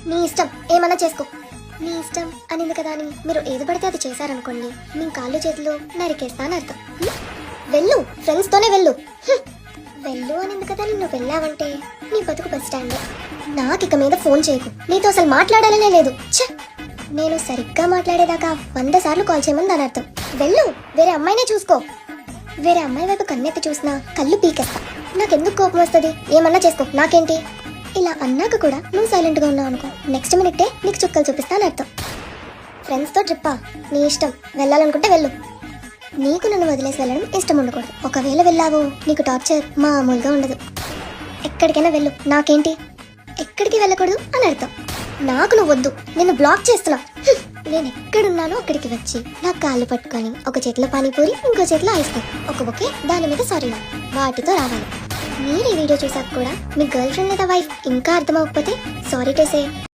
నీ ఇష్టం, ఏమన్నా చేసుకో. నీ ఇష్టం అనింది కదా అని మీరు ఏది పడితే అది చేశారనుకోండి, మీ కాళ్ళు చేతులు నరికేస్తా అని అర్థం. వెళ్ళు, ఫ్రెండ్స్ తోనే వెళ్ళు. వెళ్ళు అనింది కదా నువ్వు వెళ్ళావంటే నీ బతుకు బస్ స్టాండ్. నాకు ఇక మీద ఫోన్ చేయకు, నీతో అసలు మాట్లాడాలనే లేదు. ఛ! నేను సరిగ్గా మాట్లాడేదాకా 100 సార్లు కాల్ చేయమని దాని అర్థం. వెళ్ళు, వేరే అమ్మాయినే చూసుకో. వేరే అమ్మాయి వైపు కన్నెత్తి చూసినా కళ్ళు పీకేస్తా. నాకెందుకు కోపం వస్తుంది, ఏమన్నా చేసుకో, నాకేంటి. ఇలా అన్నాక కూడా నువ్వు సైలెంట్గా ఉన్నావు అనుకో, నెక్స్ట్ మినిట్టే నీకు చుక్కలు చూపిస్తా అని అర్థం. ఫ్రెండ్స్తో ట్రిప్పా, నీ ఇష్టం, వెళ్ళాలనుకుంటే వెళ్ళు. నీకు నన్ను వదిలేసి వెళ్ళడం ఇష్టం ఉండకూడదు. ఒకవేళ వెళ్ళావో నీకు టార్చర్ మామూలుగా ఉండదు. ఎక్కడికైనా వెళ్ళు, నాకేంటి. ఎక్కడికి వెళ్ళకూడదు అని అర్థం. నాకు నువ్వు వద్దు, నిన్ను బ్లాక్ చేస్తున్నా. నేను ఎక్కడున్నానో అక్కడికి వచ్చి నా కాళ్ళు పట్టుకొని ఒక చేతిలో పానీపూరి, ఇంకో చేతిలో ఐస్ క్రీమ్, ఒక బొకే, దాని మీద సారీ నా వాటితో రావాలి. మీరు ఈ వీడియో చూసాక కూడా మీ గర్ల్ ఫ్రెండ్ లేదా వైఫ్ ఇంకా అర్థం అవ్వకపోతే సారీ టు సే